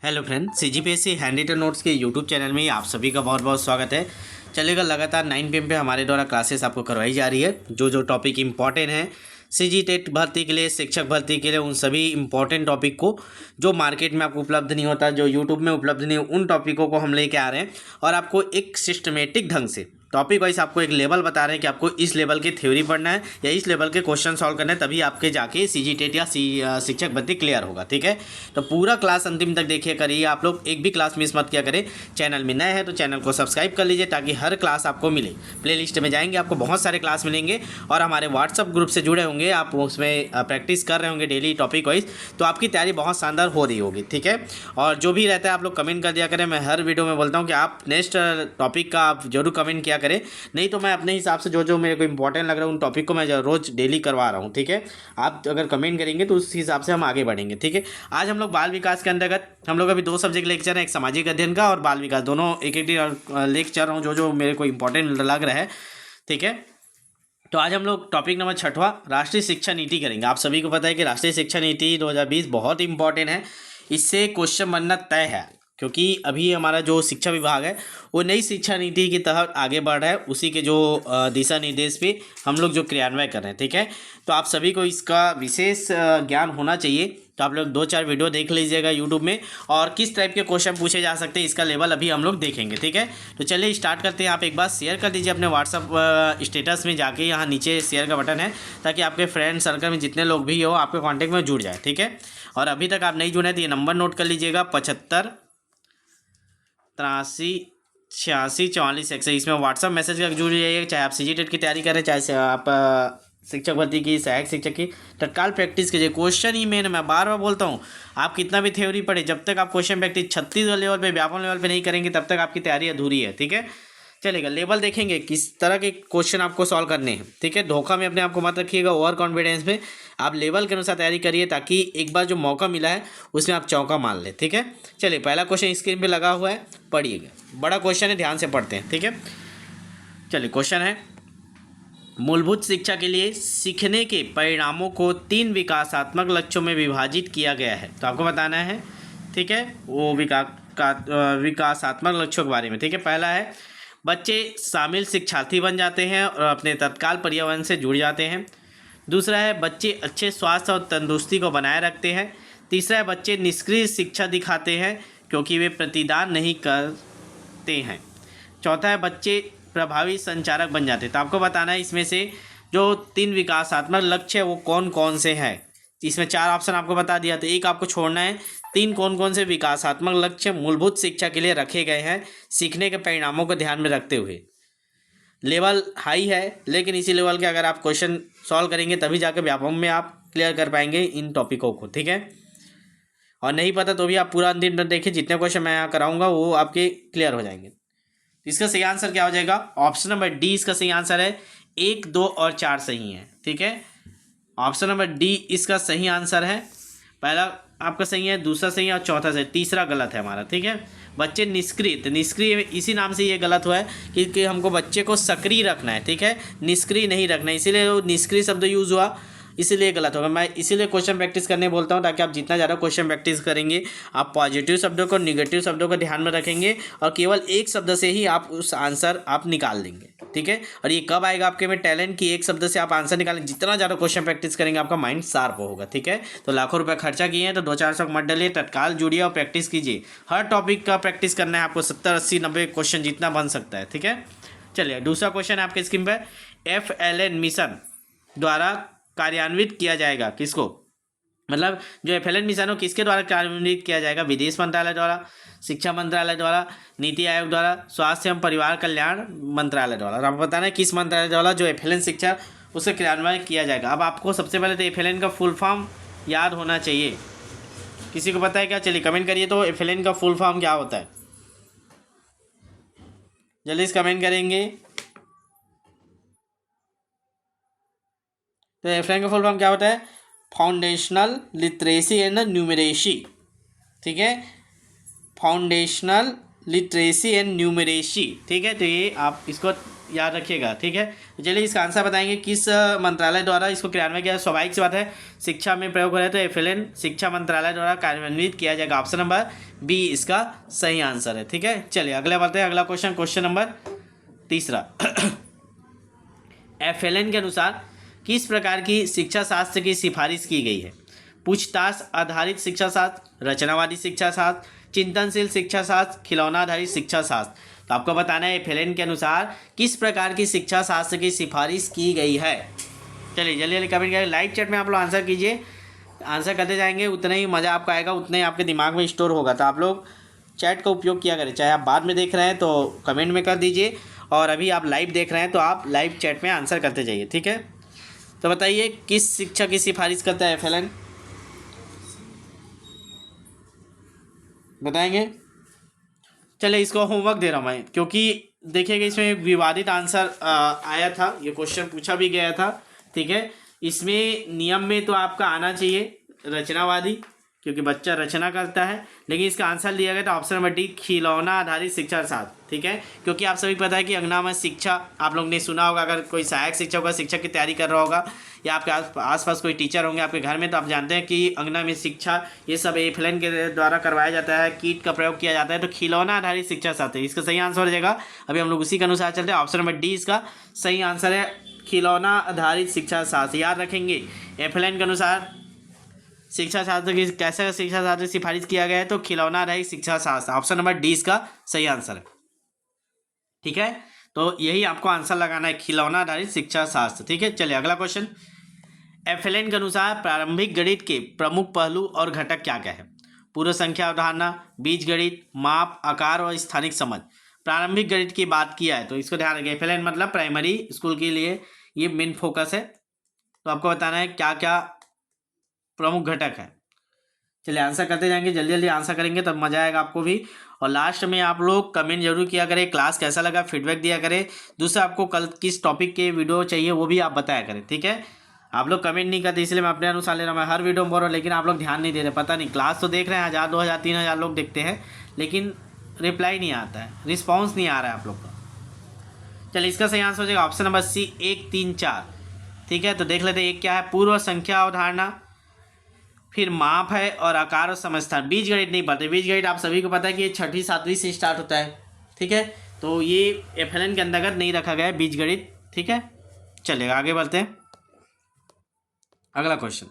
Hello friend, CGPSC handwritten notes के YouTube channel में आप सभी का बहुत बहुत स्वागत है। चलेगा लगातार 9 PM पे हमारे द्वारा क्लासेस आपको करवाई जा रही है। जो टॉपिक इंपॉर्टेंट है सीजी टेट भर्ती के लिए, शिक्षक भर्ती के लिए, उन सभी इंपॉर्टेंट टॉपिक को जो मार्केट में आपको उपलब्ध नहीं होता, जो यूट्यूब में उपलब्ध नहीं, उन टॉपिकों को हम लेके आ रहे हैं और आपको एक सिस्टमेटिक ढंग से टॉपिक वाइज आपको एक लेवल बता रहे हैं कि आपको इस लेवल की थ्योरी पढ़ना है या इस लेवल के क्वेश्चन सॉल्व करना है, तभी आपके जाके सीजी टेट या शिक्षक भर्ती क्लियर होगा। ठीक है, तो पूरा क्लास अंतिम तक देखिए, करिए आप लोग, एक भी क्लास मिस मत किया करें। चैनल में नए हैं तो चैनल को सब्सक्राइब कर लीजिए ताकि हर क्लास आपको मिले। प्लेलिस्ट में जाएंगे, आपको बहुत सारे क्लास मिलेंगे और हमारे व्हाट्सअप ग्रुप से जुड़े होंगे, आप उसमें प्रैक्टिस कर रहे होंगे डेली टॉपिक वाइज, तो आपकी तैयारी बहुत शानदार हो रही होगी। ठीक है, और जो भी रहता है आप लोग कमेंट कर दिया करें। मैं हर वीडियो में बोलता हूँ कि आप नेक्स्ट टॉपिक का आप जरूर कमेंट किया करें, नहीं तो मैं अपने हिसाब से जो मेरे को इंपॉर्टेंट लग रहा है उन टॉपिक को मैं रोज डेली करवा रहा हूँ। ठीक है, आप अगर कमेंट करेंगे तो उस हिसाब से हम आगे बढ़ेंगे। ठीक है, आज हम लोग बाल विकास के अंतर्गत हम लोग अभी 2 सब्जेक्ट लेक्चर हैं, एक सामाजिक अध्ययन का और बाल विकास, दोनों एक लेक्चर हूँ जो मेरे को इंपॉर्टेंट लग रहा है। ठीक है, तो आज हम लोग टॉपिक नंबर 6वां राष्ट्रीय शिक्षा नीति करेंगे। आप सभी को पता है कि राष्ट्रीय शिक्षा नीति 2020 बहुत इंपॉर्टेंट है, इससे क्वेश्चन बनना तय है, क्योंकि अभी हमारा जो शिक्षा विभाग है वो नई शिक्षा नीति के तहत आगे बढ़ रहा है, उसी के जो दिशा निर्देश पे हम लोग जो क्रियान्वयन कर रहे हैं। ठीक है, तो आप सभी को इसका विशेष ज्ञान होना चाहिए, तो आप लोग 2-4 वीडियो देख लीजिएगा यूट्यूब में, और किस टाइप के क्वेश्चन पूछे जा सकते हैं इसका लेवल अभी हम लोग देखेंगे। ठीक है, तो चलिए स्टार्ट करते हैं। आप एक बार शेयर कर दीजिए अपने व्हाट्सअप स्टेटस में जाके, यहाँ नीचे शेयर का बटन है, ताकि आपके फ्रेंड सर्कल में जितने लोग भी हो आपके कॉन्टैक्ट में जुड़ जाए। ठीक है, और अभी तक आप नहीं जुड़े तो ये नंबर नोट कर लीजिएगा, 75 83 86 44 100। इसमें व्हाट्सअप मैसेज का जुड़ जाइए, चाहे आप सीजी टेट की तैयारी करें, चाहे से आप शिक्षक भर्ती की, सहायक शिक्षक की, तत्काल प्रैक्टिस कीजिए। क्वेश्चन ही मेन, मैं बार बार बोलता हूँ, आप कितना भी थ्योरी पढ़े, जब तक आप क्वेश्चन प्रैक्टिस 36 लेवल पे, व्यापक लेवल पे नहीं करेंगे, तब तक आपकी तैयारी अधूरी है। ठीक है, चलेगा, लेवल देखेंगे किस तरह के क्वेश्चन आपको सॉल्व करने हैं। ठीक है, धोखा में अपने आप को मत रखिएगा, ओवर कॉन्फिडेंस में आप लेवल के अनुसार तैयारी करिए, ताकि एक बार जो मौका मिला है उसमें आप चौका मान लें। ठीक है, चलिए पहला क्वेश्चन स्क्रीन पे लगा हुआ है, पढ़िएगा, बड़ा क्वेश्चन है, ध्यान से पढ़ते हैं। ठीक है, चलिए क्वेश्चन है, मूलभूत शिक्षा के लिए सीखने के परिणामों को 3 विकासात्मक लक्ष्यों में विभाजित किया गया है। तो आपको बताना है, ठीक है, वो विकासात्मक लक्ष्यों के बारे में। ठीक है, पहला है बच्चे शामिल शिक्षार्थी बन जाते हैं और अपने तत्काल पर्यावरण से जुड़ जाते हैं। दूसरा है बच्चे अच्छे स्वास्थ्य और तंदुरुस्ती को बनाए रखते हैं। तीसरा है बच्चे निष्क्रिय शिक्षा दिखाते हैं क्योंकि वे प्रतिदान नहीं करते हैं। चौथा है बच्चे प्रभावी संचारक बन जाते हैं। तो आपको बताना है इसमें से जो 3 विकासात्मक लक्ष्य है वो कौन कौन से हैं। इसमें 4 ऑप्शन आपको बता दिया, तो एक आपको छोड़ना है। 3 कौन कौन से विकासात्मक लक्ष्य मूलभूत शिक्षा के लिए रखे गए हैं, सीखने के परिणामों को ध्यान में रखते हुए। लेवल हाई है, लेकिन इसी लेवल के अगर आप क्वेश्चन सॉल्व करेंगे तभी जाकर व्यापक में आप क्लियर कर पाएंगे इन टॉपिकों को। ठीक है, और नहीं पता तो भी आप पूरा अंतिम तक देखिए, जितने क्वेश्चन मैं यहाँ कराऊंगा वो आपके क्लियर हो जाएंगे। इसका सही आंसर क्या हो जाएगा? ऑप्शन नंबर डी इसका सही आंसर है। 1, 2 और 4 सही है। ठीक है, ऑप्शन नंबर डी इसका सही आंसर है। पहला आपका सही है, दूसरा सही है और चौथा सही, तीसरा गलत है हमारा। ठीक है, बच्चे निष्क्रिय, तो निष्क्रिय इसी नाम से ये गलत हुआ है कि हमको बच्चे को सक्रिय रखना है। ठीक है, निष्क्रिय नहीं रखना है, इसीलिए वो निष्क्रिय शब्द यूज़ हुआ, इसीलिए गलत होगा। मैं इसीलिए क्वेश्चन प्रैक्टिस करने बोलता हूँ, ताकि आप जितना ज़्यादा क्वेश्चन प्रैक्टिस करेंगे आप पॉजिटिव शब्दों को, निगेटिव शब्दों को ध्यान में रखेंगे और केवल एक शब्द से ही आप उस आंसर आप निकाल देंगे। ठीक है, और ये कब आएगा आपके में टैलेंट कि एक शब्द से आप आंसर निकालें? जितना ज़्यादा क्वेश्चन प्रैक्टिस करेंगे आपका माइंड शार्प होगा। ठीक है, तो लाखों रुपये खर्चा किए हैं तो 2-400 मत डालिए, तत्काल जुड़िए और प्रैक्टिस कीजिए। हर टॉपिक का प्रैक्टिस करना है आपको, 70, 80, 90 क्वेश्चन जितना बन सकता है। ठीक है, चलिए दूसरा क्वेश्चन है आपके स्क्रीन पर, FLN मिशन द्वारा कार्यान्वित किया जाएगा किसको? मतलब जो FLN मिशन हो किसके द्वारा कार्यान्वित किया जाएगा? विदेश मंत्रालय द्वारा, शिक्षा मंत्रालय द्वारा, नीति आयोग द्वारा, स्वास्थ्य एवं परिवार कल्याण मंत्रालय द्वारा। आपको बताना है किस मंत्रालय द्वारा जो FLN शिक्षा उसका क्रियान्वयन किया जाएगा। अब आपको सबसे पहले तो FLN का फुल फॉर्म याद होना चाहिए। किसी को पता है क्या? चलिए कमेंट करिए, तो FLN का फुल फॉर्म क्या होता है? जल्दी से कमेंट करेंगे। तो FLN का फुल फॉर्म क्या होता है? Foundational literacy and numeracy. ठीक है, फाउंडेशनल लिटरेसी एंड न्यूमरेसी। ठीक है, तो ये आप इसको याद रखिएगा, ठीक है। तो चलिए इसका आंसर बताएंगे, किस मंत्रालय द्वारा इसको क्रियान्वयन किया। स्वाभाविक सी बात है, शिक्षा में प्रयोग हो रहा है तो एफएलएन शिक्षा मंत्रालय द्वारा कार्यान्वित किया जाएगा। ऑप्शन नंबर बी इसका सही आंसर है, ठीक है। चलिए अगले बढ़ते हैं, अगला क्वेश्चन, क्वेश्चन नंबर 3। एफएलएन के अनुसार किस प्रकार की शिक्षा शास्त्र की सिफारिश की गई है। पूछताछ आधारित शिक्षा शास्त्र, रचनावादी शिक्षा शास्त्र, चिंतनशील शिक्षा शास्त्र, खिलौना आधारित शिक्षा शास्त्र। तो आपको बताना है एफएलएन के अनुसार किस प्रकार की शिक्षा शास्त्र की सिफारिश की गई है। चलिए जल्दी जल्दी कमेंट करिए, लाइव चैट में आप लोग आंसर कीजिए। आंसर करते जाएंगे उतना ही मज़ा आपको आएगा, उतना ही आपके दिमाग में स्टोर होगा। तो आप लोग चैट का उपयोग किया करें, चाहे आप बाद में देख रहे हैं तो कमेंट में कर दीजिए, और अभी आप लाइव देख रहे हैं तो आप लाइव चैट में आंसर करते जाइए, ठीक है। तो बताइए किस शिक्षा की सिफारिश करता है एफएलएन, बताएंगे। चलिए इसको होमवर्क दे रहा हूँ मैं, क्योंकि देखिएगा इसमें एक विवादित आंसर आया था, ये क्वेश्चन पूछा भी गया था, ठीक है। इसमें नियम में तो आपका आना चाहिए रचनावादी, क्योंकि बच्चा रचना करता है, लेकिन इसका आंसर दिया गया था ऑप्शन नंबर डी, खिलौना आधारित शिक्षा शास्त्र, ठीक है। क्योंकि आप सभी पता है कि अंगना में शिक्षा आप लोग ने सुना होगा, अगर कोई सहायक शिक्षक होगा, शिक्षक की तैयारी कर रहा होगा, या आपके आसपास कोई टीचर होंगे आपके घर में, तो आप जानते हैं कि अंगना में शिक्षा ये सब एफएलएन के द्वारा करवाया जाता है, कीट का प्रयोग किया जाता है। तो खिलौना आधारित शिक्षा शास्त्र इसका सही आंसर हो जाएगा। अभी हम लोग उसी के अनुसार चलते हैं, ऑप्शन नंबर डी इसका सही आंसर है, खिलौना आधारित शिक्षा शास्त्र। याद रखेंगे एफएलएन के अनुसार शिक्षा शास्त्र की कैसे शिक्षा शास्त्र की सिफारिश किया गया है, तो खिलौना आधारित शिक्षा शास्त्र, ऑप्शन नंबर डी इसका सही आंसर है, ठीक है। तो यही आपको आंसर लगाना है, खिलौना आधारित शिक्षा शास्त्र, ठीक है। चलिए अगला क्वेश्चन, एफएलएन के अनुसार प्रारंभिक गणित के प्रमुख पहलू और घटक क्या क्या है। पूर्व संख्या अवधारणा, बीजगणित, माप, आकार और स्थानिक समझ। प्रारंभिक गणित की बात किया है तो इसको ध्यान रखिए, एफएलएन मतलब प्राइमरी स्कूल के लिए ये मेन फोकस है। तो आपको बताना है क्या क्या प्रमुख घटक है। चलिए आंसर करते जाएंगे, जल्दी जल्दी आंसर करेंगे तब मजा आएगा आपको भी। और लास्ट में आप लोग कमेंट जरूर किया करें, क्लास कैसा लगा फीडबैक दिया करें। दूसरा आपको कल किस टॉपिक के वीडियो चाहिए वो भी आप बताया करें, ठीक है। आप लोग कमेंट नहीं करते इसलिए मैं अपने अनुसार ले रहा हूँ, मैं हर वीडियो में बोल रहा हूँ, लेकिन आप लोग ध्यान नहीं दे रहे। पता नहीं, क्लास तो देख रहे हैं 1000 2000 3000 लोग देखते हैं, लेकिन रिप्लाई नहीं आता है, रिस्पॉन्स नहीं आ रहा है आप लोग का। चलिए इसका सही आंसर हो जाएगा ऑप्शन नंबर सी, 1 3 4, ठीक है। तो देख लेते हैं एक क्या है, पूर्व संख्या अवधारणा, फिर माप है, और आकार और समस्थान। बीज गणित नहीं पढ़ते, बीज गणित आप सभी को पता है कि ये 6वीं 7वीं से स्टार्ट होता है, ठीक है। तो ये एफएलएन के अंतर्गत नहीं रखा गया है बीज गणित, ठीक है। चलिए आगे बढ़ते हैं, अगला क्वेश्चन,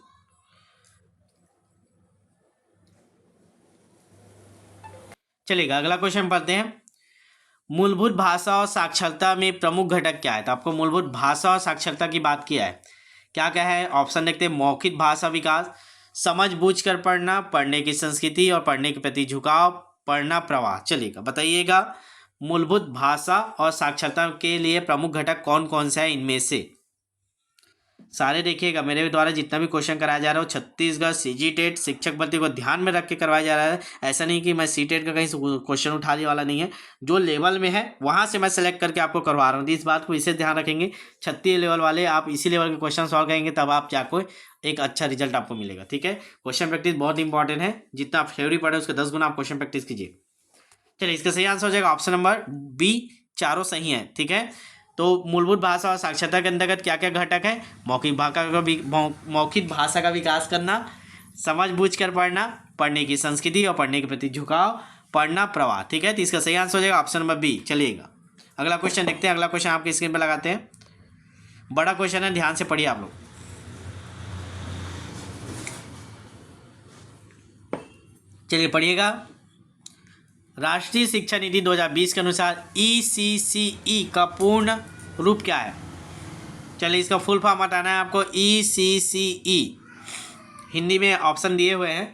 चलिएगा अगला क्वेश्चन पढ़ते हैं। मूलभूत भाषा और साक्षरता में प्रमुख घटक क्या है। तो आपको मूलभूत भाषा और साक्षरता की बात किया है, क्या क्या है ऑप्शन देखते हैं। मौखिक भाषा विकास, समझ बूझ कर पढ़ना, पढ़ने की संस्कृति और पढ़ने के प्रति झुकाव, पढ़ना प्रवाह। चलिएगा बताइएगा मूलभूत भाषा और साक्षरता के लिए प्रमुख घटक कौन कौन से हैं इनमें से। सारे देखिएगा मेरे द्वारा जितना भी क्वेश्चन कराया जा रहा है छत्तीसगढ़ सीजीटेट शिक्षक भर्ती को ध्यान में रख के करवाया जा रहा है। ऐसा नहीं कि मैं सीटेट का कहीं से क्वेश्चन उठाने वाला नहीं है, जो लेवल में है वहाँ से मैं सेलेक्ट करके आपको करवा रहा हूँ। तो इस बात को इसे ध्यान रखेंगे, 36 लेवल वाले आप इसी लेवल के क्वेश्चन सॉल्व करेंगे तब आप क्या कोई एक अच्छा रिजल्ट आपको मिलेगा, ठीक है। क्वेश्चन प्रैक्टिस बहुत इंपॉर्टेंट है, जितना आप थ्योरी पढ़े उसके 10 गुना आप क्वेश्चन प्रैक्टिस कीजिए। चलिए इसका सही आंसर हो जाएगा ऑप्शन नंबर बी, चारों सही है, ठीक है। तो मूलभूत भाषा और साक्षरता के अंतर्गत क्या क्या घटक है। मौखिक भाषा का विकास करना, समझ बूझ कर पढ़ना, पढ़ने की संस्कृति और पढ़ने के प्रति झुकाव, पढ़ना प्रवाह, ठीक है। तो इसका सही आंसर हो जाएगा ऑप्शन नंबर बी। चलिएगा अगला क्वेश्चन देखते हैं, अगला क्वेश्चन आपकी स्क्रीन पर लगाते हैं, बड़ा क्वेश्चन है, ध्यान से पढ़िए आप लोग। चलिए पढ़िएगा, राष्ट्रीय शिक्षा नीति 2020 के अनुसार ECCE का पूर्ण रूप क्या है। चलिए इसका फुल फॉर्म बताना है आपको। ECCE हिंदी में ऑप्शन दिए हुए हैं।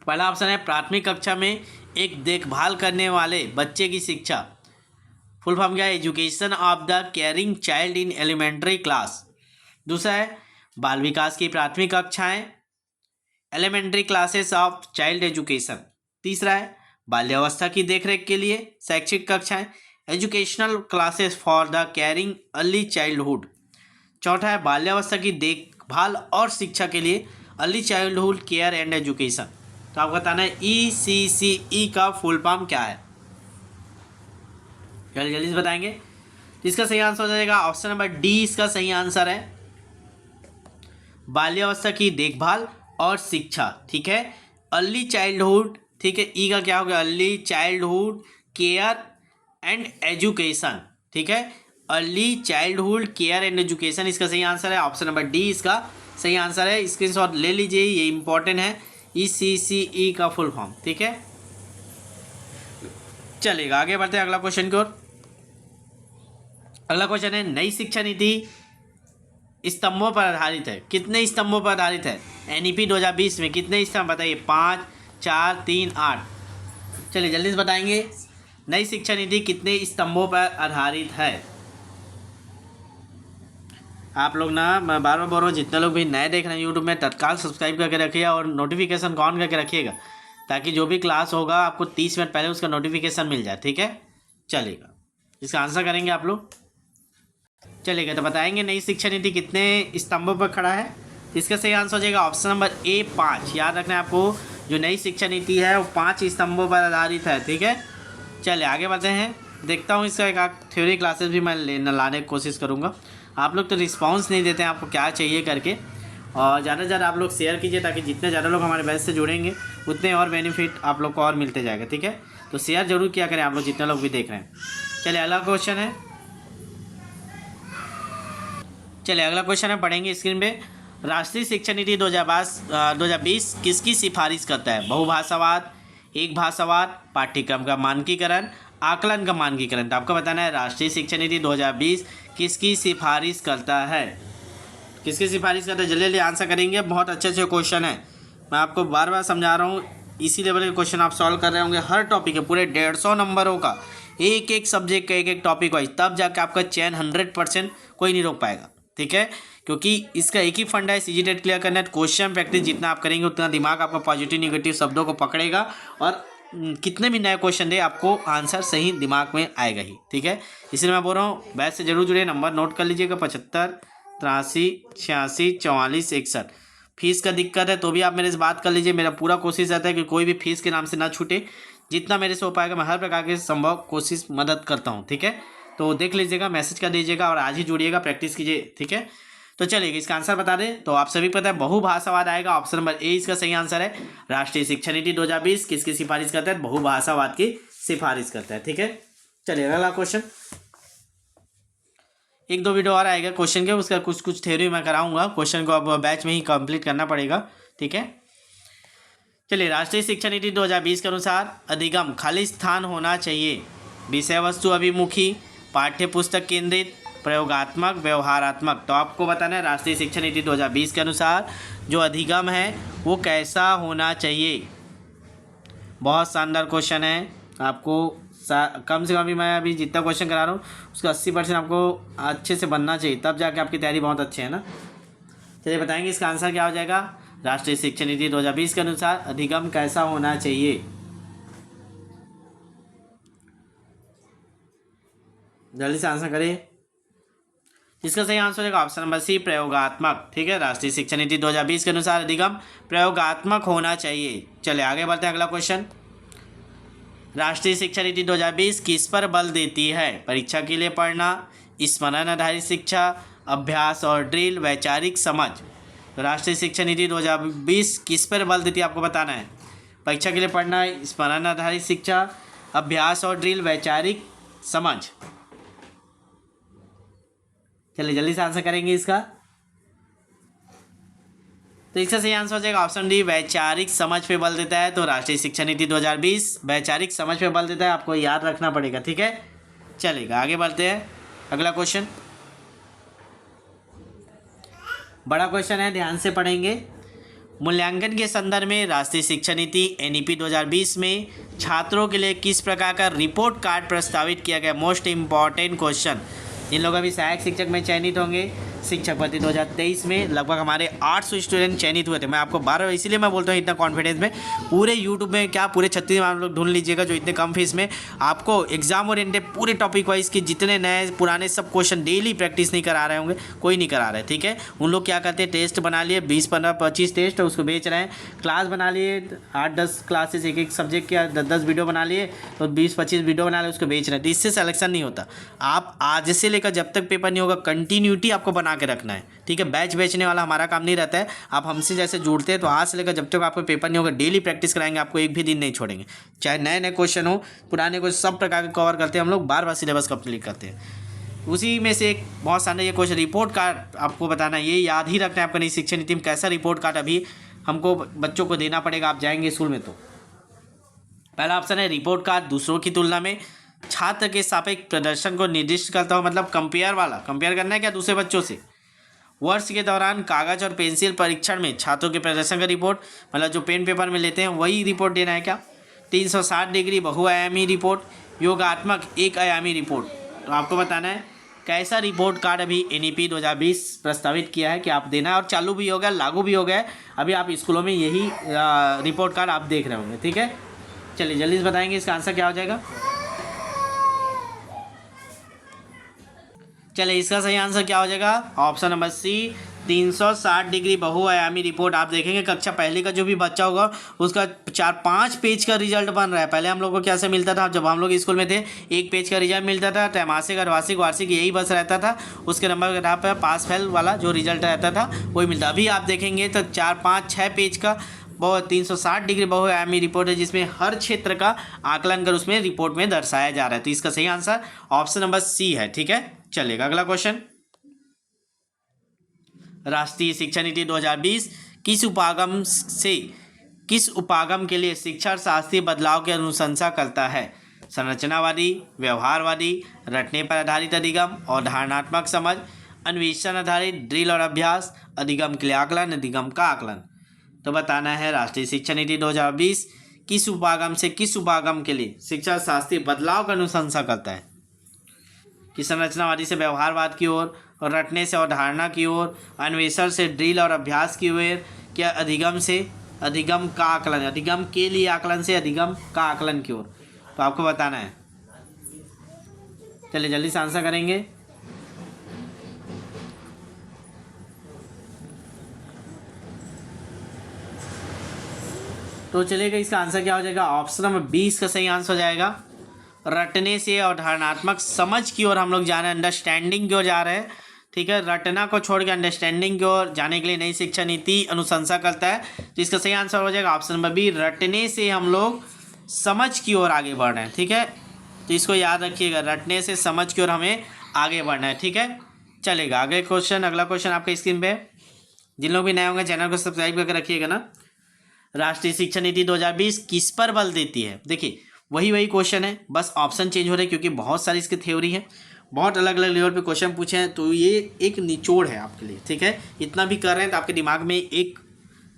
पहला ऑप्शन है प्राथमिक कक्षा में एक देखभाल करने वाले बच्चे की शिक्षा, फुल फॉर्म क्या है, education of the caring child in elementary class. दूसरा है बाल विकास की प्राथमिक कक्षाएं, elementary classes of child education. तीसरा है बाल्यावस्था की देखरेख के लिए शैक्षिक कक्षाएं, educational classes for the caring early childhood. चौथा है बाल्यावस्था की देखभाल और शिक्षा के लिए early childhood care and education. तो आपको बताना है ECCE का फुल फॉर्म क्या है, जल्दी जल्दी से बताएंगे। इसका सही आंसर हो जाएगा ऑप्शन नंबर डी, इसका सही आंसर है बाल्यावस्था की देखभाल और शिक्षा। ठीक है, अर्ली चाइल्डहुड। ठीक है, ई का क्या हो गया, early childhood care and education. ठीक है, early childhood care and education इसका सही आंसर है, ऑप्शन नंबर डी इसका सही आंसर है। स्क्रीनशॉट ले लीजिए, ये इंपॉर्टेंट है, ECCE का फुल फॉर्म। ठीक है, चलेगा, आगे बढ़ते हैं अगला क्वेश्चन की ओर। अगला क्वेश्चन है, नई शिक्षा नीति स्तंभों पर आधारित है, कितने स्तंभों पर आधारित है? NEP 2020 में कितने स्तंभ बताइए? 5, 4, 3, 8। चलिए जल्दी से बताएंगे, नई शिक्षा नीति कितने स्तंभों पर आधारित है? आप लोग ना, मैं बार बार बोल रहा हूँ, जितने लोग भी नए देख रहे हैं यूट्यूब में, तत्काल सब्सक्राइब करके रखिएगा और नोटिफिकेशन को ऑन करके रखिएगा, ताकि जो भी क्लास होगा आपको 30 मिनट पहले उसका नोटिफिकेशन मिल जाए। ठीक है, चलेगा, इसका आंसर करेंगे आप लोग। चलेगा, तो बताएंगे नई शिक्षा नीति कितने स्तंभों पर खड़ा है? इसका सही आंसर हो जाएगा ऑप्शन नंबर ए, 5। याद रखना है आपको, जो नई शिक्षा नीति है वो 5 स्तंभों पर आधारित है। ठीक है, चलिए आगे बढ़ते हैं। देखता हूँ इसका एक थ्योरी क्लासेस भी मैं लाने की कोशिश करूँगा। आप लोग तो रिस्पांस नहीं देते हैं आपको क्या चाहिए करके, और ज़्यादा से ज़्यादा आप लोग शेयर कीजिए, ताकि जितने ज़्यादा लोग हमारे बैच से जुड़ेंगे उतने और बेनिफिट आप लोग को और मिलते जाएगा। ठीक है, तो शेयर जरूर किया करें आप लोग, जितने लोग भी देख रहे हैं। चलिए अगला क्वेश्चन है, अगला क्वेश्चन है, पढ़ेंगे स्क्रीन पे। राष्ट्रीय शिक्षा नीति 2020 किसकी सिफारिश करता है? बहुभाषावाद, एक भाषावाद, पाठ्यक्रम का मानकीकरण, आकलन का मानकीकरण। तो आपको बताना है राष्ट्रीय शिक्षा नीति 2020 किसकी सिफारिश करता है? किसकी सिफारिश करता है? जल्दी जल्दी आंसर करेंगे, बहुत अच्छे अच्छे क्वेश्चन है, मैं आपको बार बार समझा रहा हूँ। इसी लेवल के क्वेश्चन आप सॉल्व कर रहे होंगे, हर टॉपिक है, पूरे 150 नंबरों का, एक एक सब्जेक्ट का एक एक टॉपिक वाइज, तब जाके आपका चयन 100% कोई नहीं रोक पाएगा। ठीक है, क्योंकि इसका एक ही फंडा है, CG टेट क्लियर करना है। क्वेश्चन प्रैक्टिस जितना आप करेंगे उतना दिमाग आपका पॉजिटिव निगेटिव शब्दों को पकड़ेगा, और कितने भी नए क्वेश्चन दे आपको आंसर सही दिमाग में आएगा ही। ठीक है, इसलिए मैं बोल रहा हूँ बैच से जरूर जुड़े। नंबर नोट कर लीजिएगा, 75 83 86 44 61। फीस का दिक्कत है तो भी आप मेरे से बात कर लीजिए, मेरा पूरा कोशिश रहता है कि कोई भी फीस के नाम से ना छूटे। जितना मेरे से हो पाएगा मैं हर प्रकार के संभव कोशिश मदद करता हूँ। ठीक है, तो देख लीजिएगा, मैसेज कर दीजिएगा और आज ही जुड़िएगा, प्रैक्टिस कीजिए। ठीक है, तो चलिए इसका आंसर बता दें तो आप सभी पता है बहुभाषावाद आएगा, ऑप्शन नंबर ए इसका सही आंसर है। राष्ट्रीय शिक्षा नीति 2020 किसकी सिफारिश करता है? बहुभाषावाद की सिफारिश करता है। ठीक है, चलिए अगला क्वेश्चन, एक दो वीडियो और आएगा क्वेश्चन के, उसका कुछ थ्योरी मैं कराऊंगा, क्वेश्चन को अब बैच में ही कंप्लीट करना पड़ेगा। ठीक है, चलिए राष्ट्रीय शिक्षा नीति 2020 के अनुसार अधिगम खाली स्थान होना चाहिए, विषय वस्तु अभिमुखी, पाठ्य पुस्तक केंद्रित, प्रयोगात्मक, व्यवहारात्मक। तो आपको बताना है राष्ट्रीय शिक्षा नीति 2020 के अनुसार जो अधिगम है वो कैसा होना चाहिए। बहुत शानदार क्वेश्चन है, आपको कम से कम भी मैं अभी जितना क्वेश्चन करा रहा हूँ उसका 80% आपको अच्छे से बनना चाहिए, तब जाके आपकी तैयारी बहुत अच्छी है ना। चलिए बताएंगे इसका आंसर क्या हो जाएगा। राष्ट्रीय शिक्षा नीति 2020 के अनुसार अधिगम कैसा होना चाहिए? जल्दी से आंसर करिए। इसका सही आंसर होगा ऑप्शन नंबर सी, प्रयोगात्मक। ठीक है, राष्ट्रीय शिक्षा नीति 2020 के अनुसार अधिगम प्रयोगात्मक होना चाहिए। चलिए आगे बढ़ते हैं, अगला क्वेश्चन। राष्ट्रीय शिक्षा नीति 2020 किस पर बल देती है? परीक्षा के लिए पढ़ना, स्मरण आधारित शिक्षा, अभ्यास और ड्रिल, वैचारिक समझ। तो राष्ट्रीय शिक्षा नीति 2020 किस पर बल देती है आपको बताना है। परीक्षा के लिए पढ़ना, स्मरण आधारित शिक्षा, अभ्यास और ड्रिल, वैचारिक समझ। चलिए जल्दी से आंसर करेंगे इसका। तो इसका सही आंसर हो जाएगा ऑप्शन डी, वैचारिक समझ पे बल देता है। तो राष्ट्रीय शिक्षा नीति 2020 वैचारिक समझ पे बल देता है, आपको याद रखना पड़ेगा। ठीक है, चलेगा आगे बढ़ते हैं, अगला क्वेश्चन बड़ा क्वेश्चन है, ध्यान से पढ़ेंगे। मूल्यांकन के संदर्भ में राष्ट्रीय शिक्षा नीति NEP 2020 में छात्रों के लिए किस प्रकार का रिपोर्ट कार्ड प्रस्तावित किया गया? Most important question. जिन लोग अभी सहायक शिक्षक में चयनित होंगे, शिक्षक भर्ती 2023 में लगभग हमारे 800 स्टूडेंट चयनित हुए थे। मैं आपको 12 इसीलिए मैं बोलता हूँ इतना कॉन्फिडेंस में, पूरे यूट्यूब में क्या पूरे 36 में आप लोग ढूंढ लीजिएगा जो इतने कम फीस में आपको एग्जाम ओरिएंटेड पूरे टॉपिक वाइज के जितने नए पुराने सब क्वेश्चन डेली प्रैक्टिस नहीं करा रहे होंगे, कोई नहीं करा रहे, ठीक है। उन लोग क्या करते हैं, टेस्ट बना लिए 20, 15, 25 टेस्ट उसको बेच रहे हैं, क्लास बना लिए 8-10 क्लासेस एक सब्जेक्ट के 10-10 वीडियो बना लिए, तो 20-25 वीडियो बना लिए उसको बेच रहे हैं। तो इससे सिलेक्शन नहीं होता। आप आज से लेकर जब तक पेपर नहीं होगा कंटिन्यूटी आपको बना के रखना है, ठीक है। बैच बेचने वाला हमारा काम नहीं रहता है। आप हमसे जैसे जुड़ते हैं तो आज से लेकर जब तक आपको पेपर नहीं होगा डेली प्रैक्टिस कराएंगे, आपको एक भी दिन नहीं छोड़ेंगे। चाहे नए नए क्वेश्चन हो पुराने क्वेश्चन सब प्रकार के कवर करते हैं हम लोग, बार बार सिलेबस कंप्लीट करते हैं। उसी में से एक बहुत सारे ये क्वेश्चन रिपोर्ट कार्ड आपको बताना, ये याद ही रखना है आपका नई शिक्षा नीति में कैसा रिपोर्ट कार्ड अभी हमको बच्चों को देना पड़ेगा। आप जाएंगे स्कूल में तो पहला ऑप्शन है रिपोर्ट कार्ड दूसरों की तुलना में छात्र के सापेक्ष प्रदर्शन को निर्दिष्ट करता हो, मतलब कंपेयर करना है क्या दूसरे बच्चों से। वर्ष के दौरान कागज और पेंसिल परीक्षण में छात्रों के प्रदर्शन का रिपोर्ट, मतलब जो पेन पेपर में लेते हैं वही रिपोर्ट देना है क्या। 360 डिग्री बहुआयामी रिपोर्ट, योगात्मक एक आयामी रिपोर्ट। तो आपको बताना है कैसा रिपोर्ट कार्ड अभी NEP 2020 प्रस्तावित किया है कि आप देना है, और चालू भी हो गया, लागू भी हो गया है। अभी आप स्कूलों में यही रिपोर्ट कार्ड आप देख रहे होंगे, ठीक है। चलिए जल्दी से बताएंगे इसका आंसर क्या हो जाएगा। चलिए इसका सही आंसर क्या हो जाएगा, ऑप्शन नंबर सी 360 डिग्री बहुआयामी रिपोर्ट। आप देखेंगे कक्षा पहले का जो भी बच्चा होगा उसका 4-5 पेज का रिजल्ट बन रहा है। पहले हम लोग को क्या से मिलता था, जब हम लोग स्कूल में थे 1 पेज का रिजल्ट मिलता था, त्रैमासिक अर्धवार्षिक वार्षिक यही बस रहता था। उसके नंबर के आधार पर पास फेल वाला जो रिजल्ट रहता था वही मिलता। अभी आप देखेंगे तो 4-5-6 पेज का 360 डिग्री बहुआयामी रिपोर्ट है, जिसमें हर क्षेत्र का आकलन कर उसमें रिपोर्ट में दर्शाया जा रहा है। तो इसका सही आंसर ऑप्शन नंबर सी है, ठीक है। चलेगा अगला क्वेश्चन। राष्ट्रीय शिक्षा नीति 2020 किस उपागम के लिए शिक्षा शास्त्रीय बदलाव की अनुशंसा करता है। संरचनावादी, व्यवहारवादी, रटने पर आधारित अधिगम और धारणात्मक समझ, अन्वेषण आधारित ड्रिल और अभ्यास, अधिगम के लिए आकलन, अधिगम का आकलन। तो बताना है राष्ट्रीय शिक्षा नीति 2020 किस उपागम के लिए शिक्षा शास्त्रीय बदलाव का अनुशंसा करता है। कि संरचनावादी से व्यवहारवाद की ओर, और रटने से अवधारणा की ओर, अन्वेषण से ड्रिल और अभ्यास की ओर, क्या अधिगम से अधिगम का आकलन, अधिगम के लिए आकलन से अधिगम का आकलन की ओर। तो आपको बताना है। चलिए जल्दी से आंसर करेंगे। तो चलिएगा इसका आंसर क्या हो जाएगा, ऑप्शन नंबर 20 का सही आंसर हो जाएगा। रटने से अवधारणात्मक समझ की ओर हम लोग जा रहे हैं, अंडरस्टैंडिंग की ओर जा रहे हैं, ठीक है। रटना को छोड़ के अंडरस्टैंडिंग की ओर जाने के लिए नई शिक्षा नीति अनुशंसा करता है। तो इसका सही आंसर हो जाएगा ऑप्शन नंबर बी, रटने से हम लोग समझ की ओर आगे बढ़ रहे हैं, ठीक है। तो इसको याद रखिएगा, रटने से समझ की ओर हमें आगे बढ़ना है, ठीक है। चलेगा अगला क्वेश्चन आपके स्क्रीन पे। जिन लोग भी नए होंगे चैनल को सब्सक्राइब करके रखिएगा ना। राष्ट्रीय शिक्षा नीति 2020 किस पर बल देती है। देखिए वही क्वेश्चन है, बस ऑप्शन चेंज हो रहे हैं क्योंकि बहुत सारी इसकी थ्योरी है, बहुत अलग अलग लेवल पे क्वेश्चन पूछे हैं। तो ये एक निचोड़ है आपके लिए, ठीक है। इतना भी कर रहे हैं तो आपके दिमाग में एक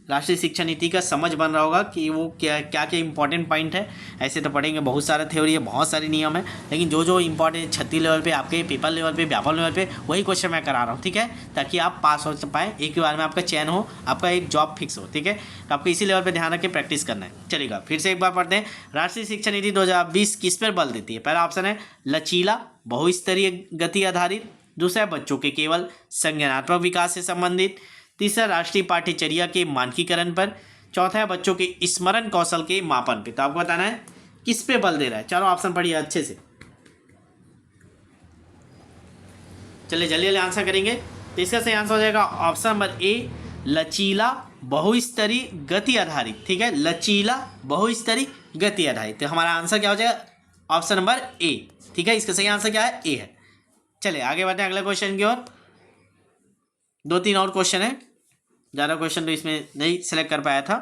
राष्ट्रीय शिक्षा नीति का समझ बन रहा होगा कि वो क्या क्या इंपॉर्टेंट पॉइंट है। ऐसे तो पढ़ेंगे, बहुत सारा थ्योरी है, बहुत सारे नियम है, लेकिन जो इंपॉर्टेंट 36 लेवल पे आपके पेपर लेवल पे व्यापक लेवल पे वही क्वेश्चन मैं करा रहा हूँ, ठीक है, ताकि आप पास हो पाए, एक ही बार में आपका चयन हो, आपका एक जॉब फिक्स हो, ठीक है। तो आपको इसी लेवल पर ध्यान रख के प्रैक्टिस करना है। चलेगा फिर से एक बार पढ़ते हैं। राष्ट्रीय शिक्षा नीति 2020 किस पर बल देती है। पहला ऑप्शन है लचीला बहुस्तरीय गति आधारित, दूसरा है बच्चों के केवल संज्ञानात्मक विकास से संबंधित, तीसरा राष्ट्रीय पाठ्यचर्या के मानकीकरण पर, चौथा है बच्चों के स्मरण कौशल के मापन पे। तो आपको बताना है किस पे बल दे रहा है। चारों ऑप्शन पढ़िए अच्छे से। चलिए जल्दी जल्दी आंसर करेंगे। तो इसका सही आंसर हो जाएगा ऑप्शन नंबर ए, लचीला बहुस्तरीय गति आधारित, ठीक है, लचीला बहुस्तरीय गति आधारित। तो हमारा आंसर क्या हो जाएगा, ऑप्शन नंबर ए, ठीक है। इसका सही आंसर क्या है, ए है। चलिए आगे बढ़ते हैं अगले क्वेश्चन की ओर। 2-3 और क्वेश्चन है, ज़्यादा क्वेश्चन तो इसमें नहीं सेलेक्ट कर पाया था,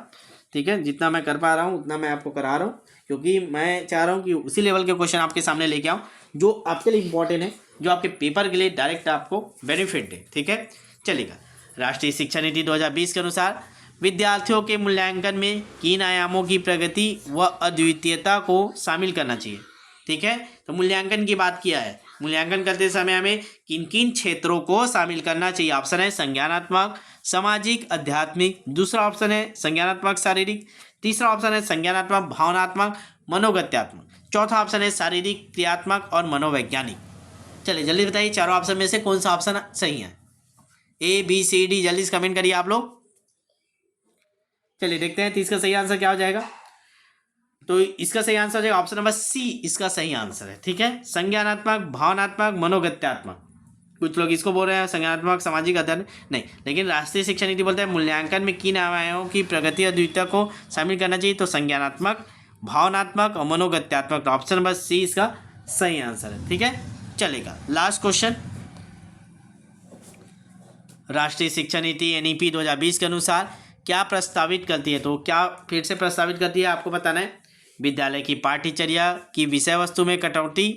ठीक है। जितना मैं कर पा रहा हूँ उतना मैं आपको करा रहा हूँ, क्योंकि मैं चाह रहा हूँ कि उसी लेवल के क्वेश्चन आपके सामने लेके आऊँ जो आपके लिए इंपॉर्टेंट है, जो आपके पेपर के लिए डायरेक्ट आपको बेनिफिट दे, ठीक है। चलेगा। राष्ट्रीय शिक्षा नीति 2020 के अनुसार विद्यार्थियों के मूल्यांकन में किन आयामों की प्रगति व अद्वितीयता को शामिल करना चाहिए, ठीक है। तो मूल्यांकन की बात किया है, मूल्यांकन करते समय हमें किन किन क्षेत्रों को शामिल करना चाहिए? ऑप्शन है संज्ञानात्मक, सामाजिक, आध्यात्मिक। दूसरा ऑप्शन है संज्ञानात्मक शारीरिक। तीसरा ऑप्शन है संज्ञानात्मक भावनात्मक, मनोगत्यात्मक। चौथा ऑप्शन है शारीरिक, क्रियात्मक और मनोवैज्ञानिक। चलिए जल्दी बताइए चारों ऑप्शन में से कौन सा ऑप्शन सही है? ए, बी, सी, डी, जल्दी से कमेंट करिए आप लोग। चलिए देखते हैं तो इसका सही आंसर क्या हो जाएगा। तो इसका सही आंसर हो जाएगा ऑप्शन नंबर सी, इसका सही आंसर है। ठीक है, संज्ञानात्मक, भावनात्मक, मनोगत्यात्मक। कुछ लोग इसको बोल रहे हैं संज्ञानात्मक, सामाजिक, अध्ययन नहीं, लेकिन राष्ट्रीय शिक्षा नीति बोलते हैं मूल्यांकन में किन अवयवों की प्रगति और द्वितीयता को शामिल करना चाहिए? तो संज्ञानात्मक, भावनात्मक और मनोगत्यात्मक। तो ऑप्शन नंबर सी इसका सही आंसर है। ठीक है, चलेगा। लास्ट क्वेश्चन, राष्ट्रीय शिक्षा नीति एनईपी 2020 के अनुसार क्या प्रस्तावित करती है? तो क्या फिर से प्रस्तावित करती है आपको बताना है। विद्यालय की पाठ्यचर्या की विषय वस्तु में कटौती,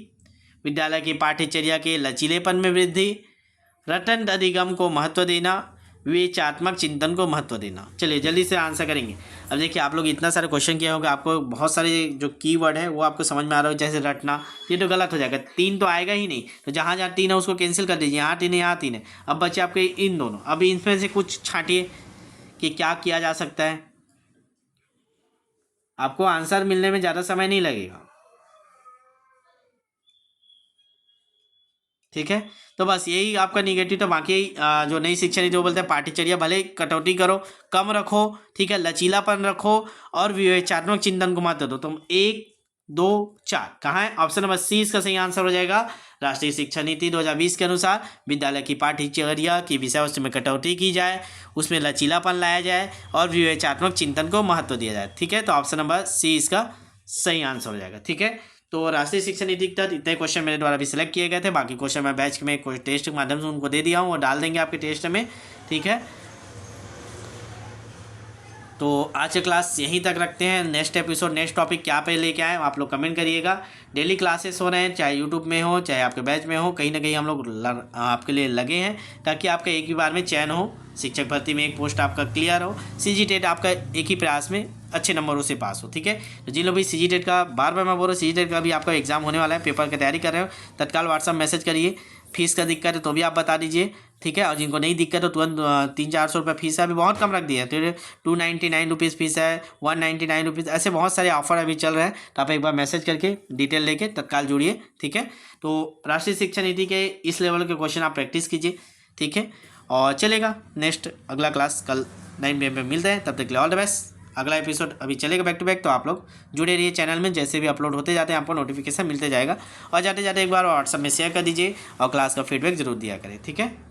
विद्यालय की पाठ्यचर्या के लचीलेपन में वृद्धि, रटन अधिगम को महत्व देना, विवेचात्मक चिंतन को महत्व देना। चलिए जल्दी से आंसर करेंगे। अब देखिए आप लोग इतना सारे क्वेश्चन किया होगा, आपको बहुत सारे जो कीवर्ड है वो आपको समझ में आ रहा हो, जैसे रटना, ये तो गलत हो जाएगा, 3 तो आएगा ही नहीं। तो जहाँ जहाँ 3 है उसको कैंसिल कर दीजिए, यहाँ 3 है, यहाँ 3 है। अब बचे आपके इन दोनों। अब इनमें से कुछ छांटिए कि क्या किया जा सकता है। आपको आंसर मिलने में ज़्यादा समय नहीं लगेगा। ठीक है, तो बस यही आपका निगेटिव। तो बाकी जो नई शिक्षा नीति वो बोलते हैं पाठ्यचर्या भले कटौती करो, कम रखो, ठीक है, लचीलापन रखो और विवेचात्मक चिंतन को महत्व दो। तुम 1, 2, 4 कहाँ है? ऑप्शन नंबर सी इसका सही आंसर हो जाएगा। राष्ट्रीय शिक्षा नीति 2020 के अनुसार विद्यालय की पाठ्यचर्या की विषय वस्तु में कटौती की जाए, उसमें लचीलापन लाया जाए और विवेचात्मक चिंतन को महत्व दिया जाए। ठीक है, तो ऑप्शन नंबर सी इसका सही आंसर हो जाएगा। ठीक है, तो राष्ट्रीय शिक्षा नीति के तहत इतने क्वेश्चन मेरे द्वारा भी सिलेक्ट किए गए थे। बाकी क्वेश्चन मैं बैच में कोई टेस्ट के माध्यम से उनको दे दिया हूँ, वो डाल देंगे आपके टेस्ट में। ठीक है, तो आज की क्लास यहीं तक रखते हैं। नेक्स्ट एपिसोड, नेक्स्ट टॉपिक क्या पे लेके आए आप लोग कमेंट करिएगा। डेली क्लासेस हो रहे हैं, चाहे यूट्यूब में हो चाहे आपके बैच में हो, कहीं ना कहीं हम लोग आपके लिए लगे हैं ताकि आपका एक ही बार में चयन हो, शिक्षक भर्ती में एक पोस्ट आपका क्लियर हो, CGTET आपका एक ही प्रयास में अच्छे नंबरों से पास हो। ठीक है, तो जिन लोग भी CGTET का बार बार मैं बोल रहा हूँ, CGTET का भी आपका एग्जाम होने वाला है, पेपर की तैयारी कर रहे हो, तत्काल व्हाट्सअप मैसेज करिए। फीस का दिक्कत है तो भी आप बता दीजिए। ठीक है, और जिनको नहीं दिक्कत तो तुरंत 300-400 रुपये फीस है, अभी बहुत कम रख दिया है। तो 299 रुपीज़ फीस है, 199 रुपीज़, ऐसे बहुत सारे ऑफर अभी चल रहे हैं। तो आप एक बार मैसेज करके डिटेल लेके तत्काल जुड़िए। ठीक है, तो राष्ट्रीय शिक्षा नीति के इस लेवल के क्वेश्चन आप प्रैक्टिस कीजिए। ठीक है, और चलेगा नेक्स्ट अगला क्लास कल 9 PM पे मिलते हैं। तब तक के लिए ऑल द बेस्ट। अगला एपिसोड अभी चलेगा बैक टू बैक, तो आप लोग जुड़े रहिए चैनल में। जैसे भी अपलोड होते जाते हैं आपको नोटिफिकेशन मिलते जाएगा। और जाते जाते एक बार व्हाट्सएप में शेयर कर दीजिए और क्लास का फीडबैक जरूर दिया करें। ठीक है।